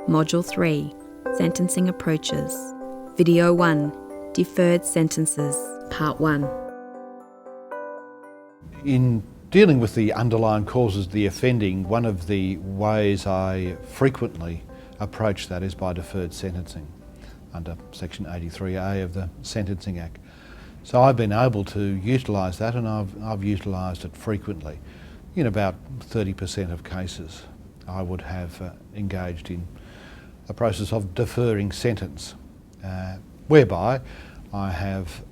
Module 3, Sentencing Approaches. Video 1, Deferred Sentences, Part 1. In dealing with the underlying causes of the offending, one of the ways I frequently approach that is by deferred sentencing under Section 83A of the Sentencing Act. So I've been able to utilise that, and I've utilised it frequently. In about 30% of cases I would have engaged in a process of deferring sentence, whereby I have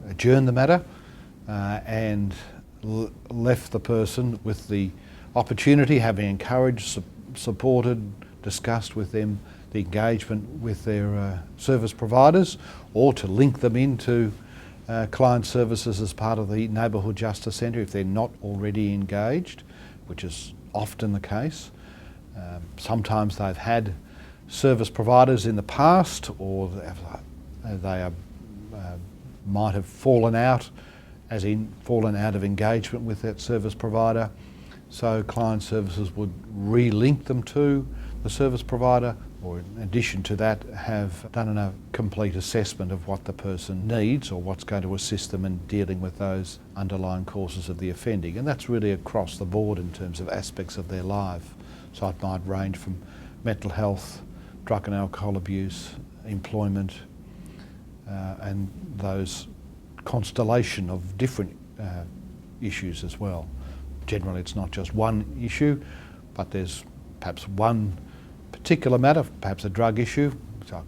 adjourned the matter and left the person with the opportunity, having encouraged, supported, discussed with them the engagement with their service providers, or to link them into client services as part of the Neighbourhood Justice Centre if they're not already engaged, which is often the case. Sometimes they've had service providers in the past, or they might have fallen out, as in fallen out of engagement with that service provider. So client services would re-link them to the service provider, or in addition to that have done a complete assessment of what the person needs or what's going to assist them in dealing with those underlying causes of the offending. And that's really across the board in terms of aspects of their life. So it might range from mental health, drug and alcohol abuse, employment, and those constellation of different issues as well. Generally it's not just one issue, but there's perhaps one particular matter, perhaps a drug issue, which I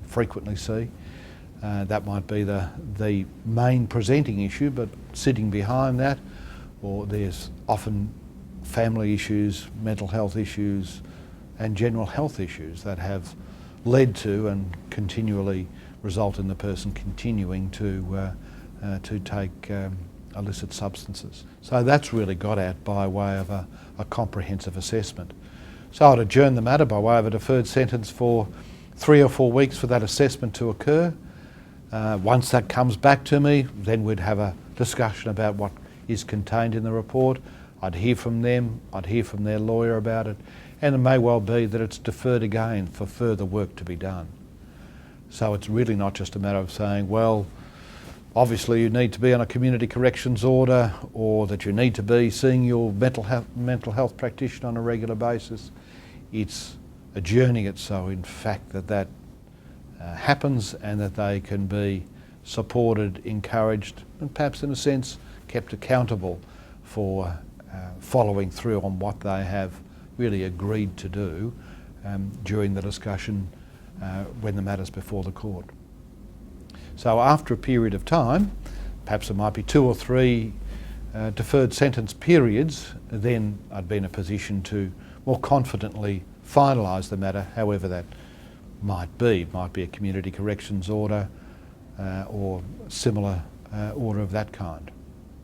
frequently see. That might be the main presenting issue, but sitting behind that, or there's often family issues, mental health issues, and general health issues that have led to and continually result in the person continuing to take illicit substances. So that's really got at by way of a comprehensive assessment. So I'd adjourn the matter by way of a deferred sentence for 3 or 4 weeks for that assessment to occur. Once that comes back to me, then we'd have a discussion about what is contained in the report. I'd hear from them, I'd hear from their lawyer about it, and it may well be that it's deferred again for further work to be done. So it's really not just a matter of saying, well, obviously you need to be on a community corrections order, or that you need to be seeing your mental health practitioner on a regular basis. It's adjourning it so in fact that happens, and that they can be supported, encouraged, and perhaps in a sense kept accountable for following through on what they have really agreed to do during the discussion when the matter's before the court. So after a period of time, perhaps it might be 2 or 3 deferred sentence periods, then I'd be in a position to more confidently finalise the matter, however that might be. It might be a community corrections order or similar order of that kind.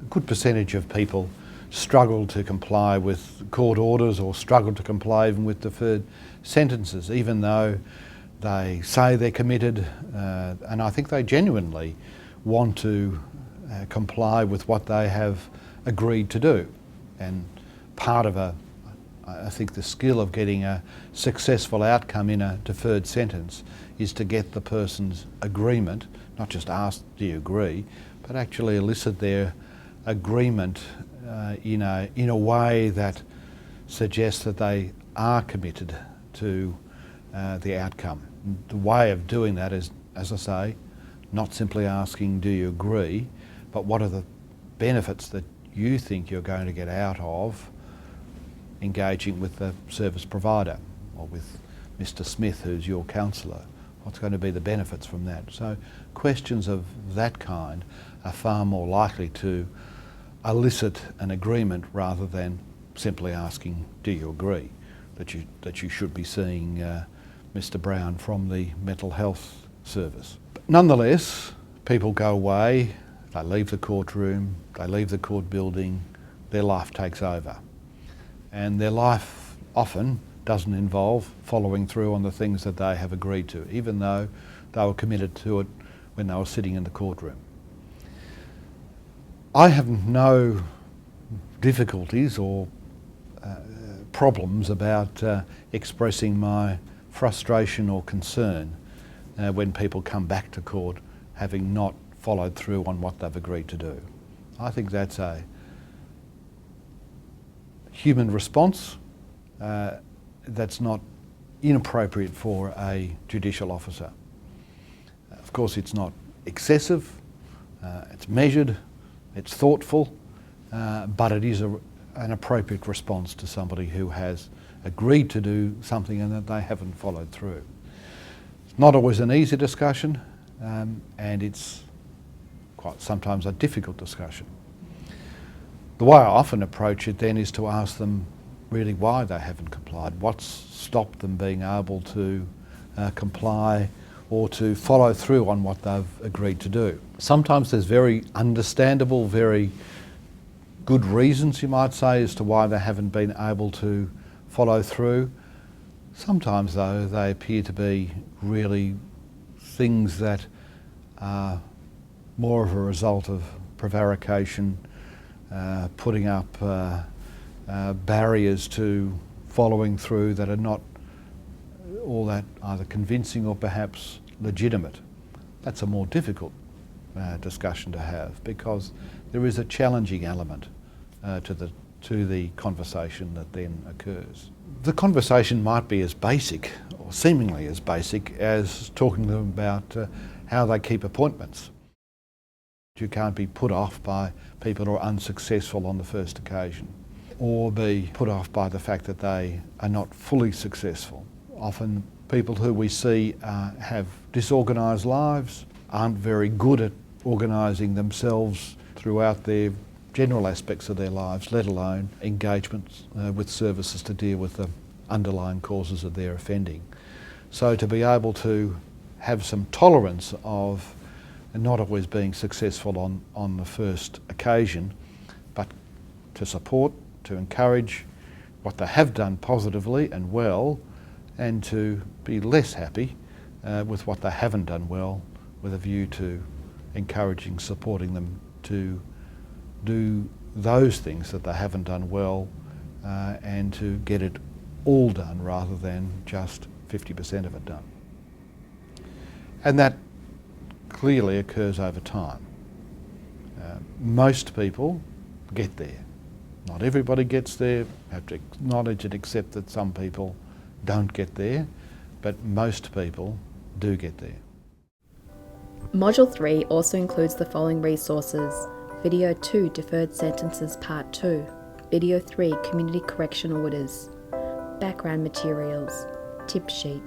A good percentage of people struggle to comply with court orders, or struggle to comply even with deferred sentences, even though they say they're committed, and I think they genuinely want to comply with what they have agreed to do. And part of I think the skill of getting a successful outcome in a deferred sentence is to get the person's agreement, not just ask, do you agree, but actually elicit their agreement in a way that suggests that they are committed to the outcome. The way of doing that is, as I say, not simply asking, do you agree, but what are the benefits that you think you're going to get out of engaging with the service provider, or with Mr. Smith, who's your counsellor. What's going to be the benefits from that? So questions of that kind are far more likely to elicit an agreement, rather than simply asking, do you agree that you should be seeing Mr. Brown from the mental health service. But nonetheless, people go away, they leave the courtroom, they leave the court building, their life takes over. And their life often doesn't involve following through on the things that they have agreed to, even though they were committed to it when they were sitting in the courtroom. I have no difficulties or problems about expressing my frustration or concern when people come back to court having not followed through on what they've agreed to do. I think that's a human response that's not inappropriate for a judicial officer. Of course, it's not excessive, it's measured, it's thoughtful, but it is an appropriate response to somebody who has agreed to do something and that they haven't followed through. It's not always an easy discussion, and it's quite sometimes a difficult discussion. The way I often approach it then is to ask them really why they haven't complied, what's stopped them being able to comply or to follow through on what they've agreed to do. Sometimes there's very understandable, very good reasons, you might say, as to why they haven't been able to follow through. Sometimes, though, they appear to be really things that are more of a result of prevarication, putting up barriers to following through that are not all that either convincing or perhaps legitimate. That's a more difficult discussion to have, because there is a challenging element to the conversation that then occurs. The conversation might be as basic, or seemingly as basic, as talking to them about how they keep appointments. You can't be put off by people who are unsuccessful on the first occasion, or be put off by the fact that they are not fully successful. Often people who we see have disorganised lives, aren't very good at organising themselves throughout their general aspects of their lives, let alone engagements with services to deal with the underlying causes of their offending. So to be able to have some tolerance of not always being successful on the first occasion, but to support, to encourage what they have done positively and well, and to be less happy with what they haven't done well, with a view to encouraging, supporting them to do those things that they haven't done well, and to get it all done rather than just 50% of it done. And that clearly occurs over time. Most people get there. Not everybody gets there. We have to acknowledge and accept that some people don't get there, but most people do get there. Module 3 also includes the following resources: Video 2, Deferred Sentences Part 2, Video 3, Community Correction Orders, background materials, tip sheet,